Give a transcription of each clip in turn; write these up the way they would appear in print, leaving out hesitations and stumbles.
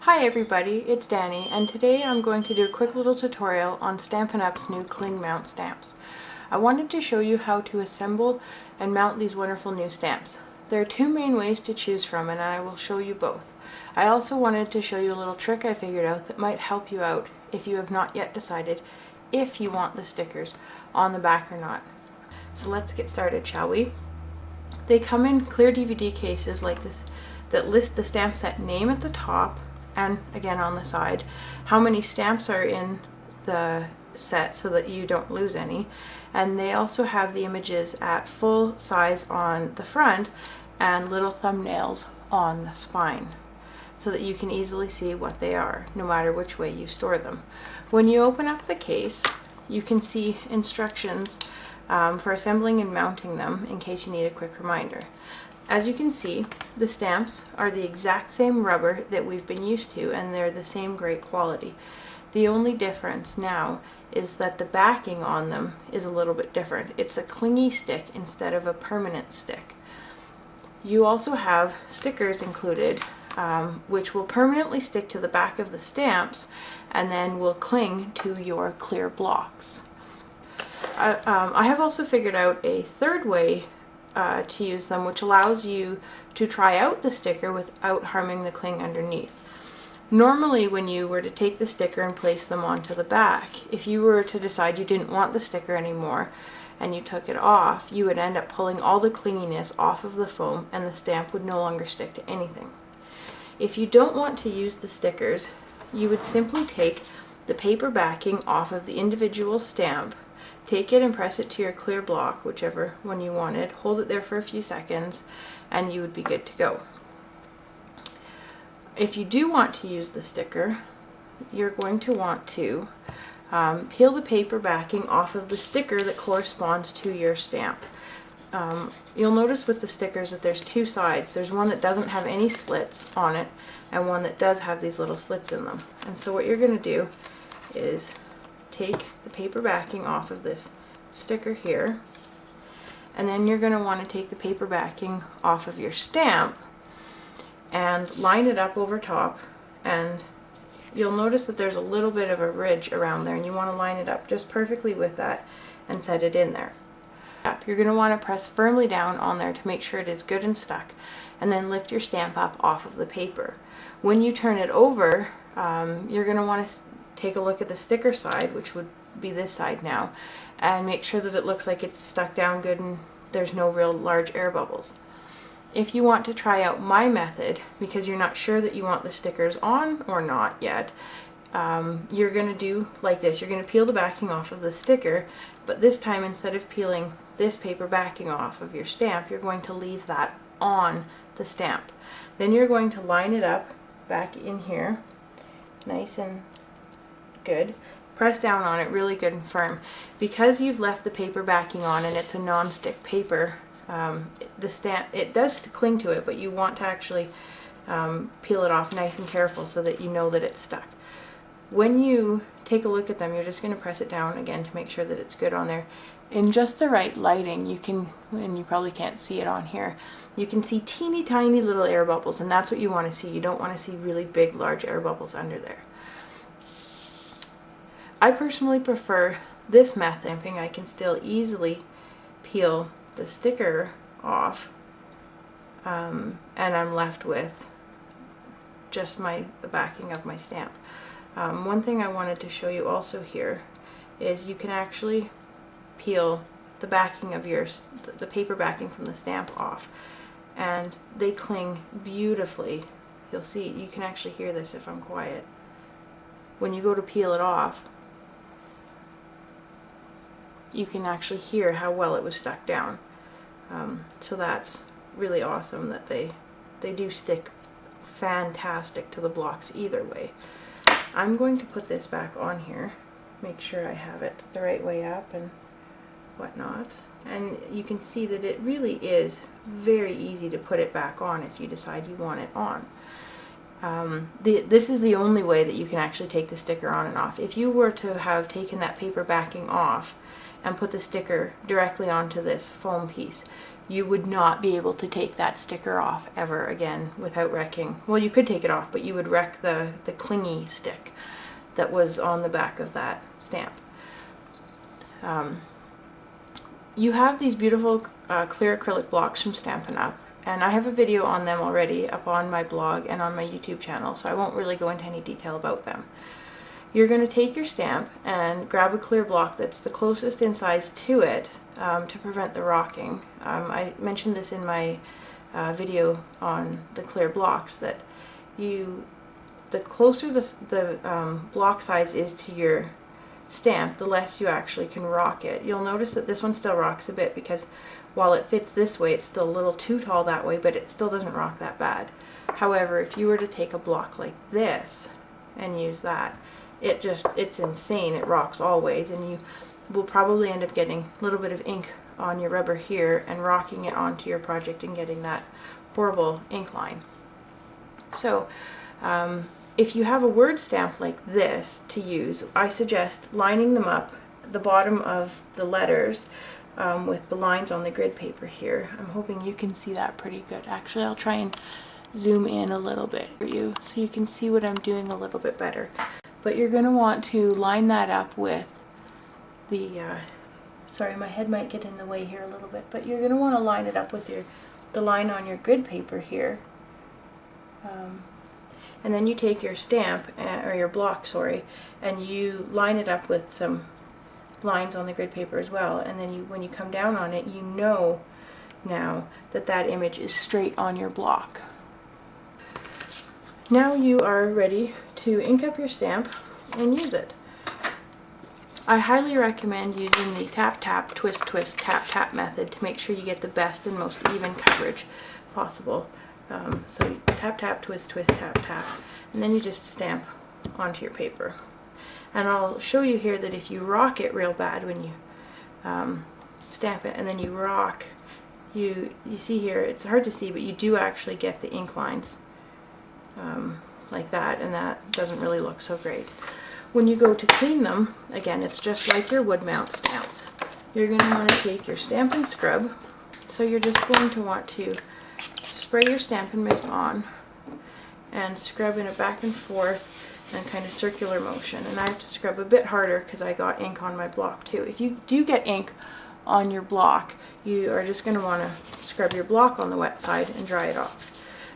Hi everybody, it's Dany, and today I'm going to do a quick little tutorial on Stampin' Up's new cling mount stamps. I wanted to show you how to assemble and mount these wonderful new stamps. There are two main ways to choose from, and I will show you both. I also wanted to show you a little trick I figured out that might help you out if you have not yet decided if you want the stickers on the back or not. So let's get started, shall we? They come in clear DVD cases like this that list the stamp set name at the top and again on the side, how many stamps are in the set so that you don't lose any. And they also have the images at full size on the front and little thumbnails on the spine so that you can easily see what they are, no matter which way you store them. When you open up the case, you can see instructions for assembling and mounting them in case you need a quick reminder. As you can see, the stamps are the exact same rubber that we've been used to, and they're the same great quality. The only difference now is that the backing on them is a little bit different. It's a clingy stick instead of a permanent stick. You also have stickers included, which will permanently stick to the back of the stamps and then will cling to your clear blocks. I have also figured out a third way to use them, which allows you to try out the sticker without harming the cling underneath. Normally when you were to take the sticker and place them onto the back, if you were to decide you didn't want the sticker anymore and you took it off, you would end up pulling all the clinginess off of the foam and the stamp would no longer stick to anything. If you don't want to use the stickers, you would simply take the paper backing off of the individual stamp, take it and press it to your clear block, whichever one you wanted, hold it there for a few seconds, and you would be good to go. If you do want to use the sticker, you're going to want to peel the paper backing off of the sticker that corresponds to your stamp. You'll notice with the stickers that there's two sides. There's one that doesn't have any slits on it, and one that does have these little slits in them. And so what you're going to do is take the paper backing off of this sticker here, and then you're going to want to take the paper backing off of your stamp and line it up over top, and you'll notice that there's a little bit of a ridge around there, and you want to line it up just perfectly with that and set it in there. You're going to want to press firmly down on there to make sure it is good and stuck, and then lift your stamp up off of the paper. When you turn it over, you're going to want to take a look at the sticker side, which would be this side now, and make sure that it looks like it's stuck down good and there's no real large air bubbles. If you want to try out my method, because you're not sure that you want the stickers on or not yet, you're going to do like this. You're going to peel the backing off of the sticker, but this time instead of peeling this paper backing off of your stamp, you're going to leave that on the stamp. Then you're going to line it up back in here, nice and good. Press down on it really good and firm. Because you've left the paper backing on and it's a non-stick paper, the stamp, it does cling to it, but you want to actually peel it off nice and careful so that you know that it's stuck. When you take a look at them, you're just going to press it down again to make sure that it's good on there. In just the right lighting, you can, and you probably can't see it on here, you can see teeny tiny little air bubbles, and that's what you want to see. You don't want to see really big large air bubbles under there. I personally prefer this method. I can still easily peel the sticker off, and I'm left with just the backing of my stamp. One thing I wanted to show you also here is you can actually peel the backing of the paper backing from the stamp off, and they cling beautifully. You'll see, you can actually hear this if I'm quiet. When you go to peel it off, you can actually hear how well it was stuck down. So that's really awesome that they do stick fantastic to the blocks either way. I'm going to put this back on here, make sure I have it the right way up and whatnot, and you can see that it really is very easy to put it back on if you decide you want it on. This is the only way that you can actually take the sticker on and off. If you were to have taken that paper backing off and put the sticker directly onto this foam piece, you would not be able to take that sticker off ever again without wrecking. Well, you could take it off, but you would wreck the clingy stick that was on the back of that stamp. You have these beautiful clear acrylic blocks from Stampin' Up, and I have a video on them already up on my blog and on my YouTube channel, so I won't really go into any detail about them. You're going to take your stamp and grab a clear block that's the closest in size to it to prevent the rocking. I mentioned this in my video on the clear blocks, that the closer the block size is to your stamp, the less you actually can rock it. You'll notice that this one still rocks a bit because while it fits this way, it's still a little too tall that way, but it still doesn't rock that bad. However, if you were to take a block like this and use that, it's insane. It rocks always, and you will probably end up getting a little bit of ink on your rubber here and rocking it onto your project and getting that horrible ink line. So if you have a word stamp like this to use, I suggest lining them up, the bottom of the letters, with the lines on the grid paper here. I'm hoping you can see that pretty good. Actually, I'll try and zoom in a little bit for you so you can see what I'm doing a little bit better. But you're going to want to line that up with the, sorry, my head might get in the way here a little bit, but you're going to want to line it up with the line on your grid paper here. And then you take your stamp, or your block, sorry, and you line it up with some lines on the grid paper as well, and then when you come down on it, you know now that that image is straight on your block. Now you are ready to ink up your stamp and use it. I highly recommend using the tap tap twist twist tap tap method to make sure you get the best and most even coverage possible. So tap tap twist twist tap tap, and then you just stamp onto your paper. And I'll show you here that if you rock it real bad when you stamp it and then you rock, you see here, it's hard to see, but you do actually get the ink lines like that, and that doesn't really look so great. When you go to clean them, again, it's just like your wood mount stamps. You're going to want to take your Stampin' scrub, so you're just going to want to spray your Stampin' mist on and scrub in a back and forth and kind of circular motion. And I have to scrub a bit harder because I got ink on my block too. If you do get ink on your block, you are just going to want to scrub your block on the wet side and dry it off.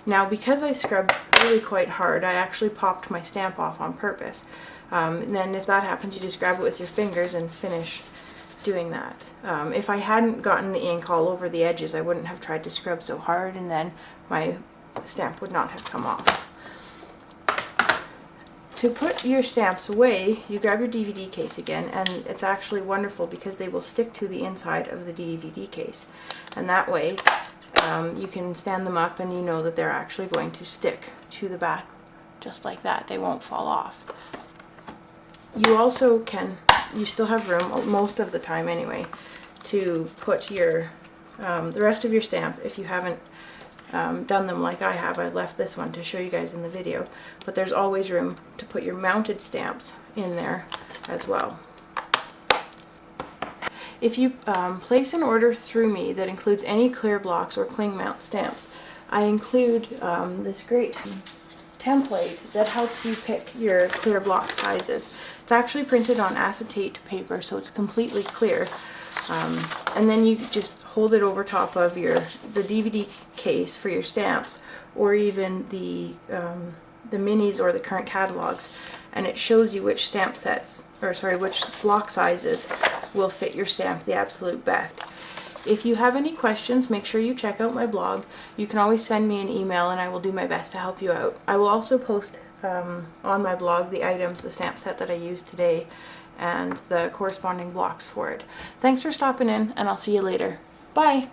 Now, because I scrubbed really quite hard, I actually popped my stamp off on purpose. And then if that happens, you just grab it with your fingers and finish doing that. If I hadn't gotten the ink all over the edges, I wouldn't have tried to scrub so hard, and then my stamp would not have come off. To put your stamps away, you grab your DVD case again, and it's actually wonderful because they will stick to the inside of the DVD case. And that way, you can stand them up and you know that they're actually going to stick to the back just like that. They won't fall off. You also can, you still have room, most of the time anyway, to put your, the rest of your stamp, if you haven't done them like I have. I left this one to show you guys in the video, but there's always room to put your mounted stamps in there as well. If you place an order through me that includes any clear blocks or cling mount stamps, I include this great template that helps you pick your clear block sizes. It's actually printed on acetate paper, so it's completely clear. And then you just hold it over top of the DVD case for your stamps, or even the minis or the current catalogs, and it shows you which stamp sets, or sorry, which block sizes will fit your stamp the absolute best. If you have any questions, make sure you check out my blog. You can always send me an email and I will do my best to help you out. I will also post on my blog the items, the stamp set that I used today, and the corresponding blocks for it. Thanks for stopping in, and I'll see you later. Bye!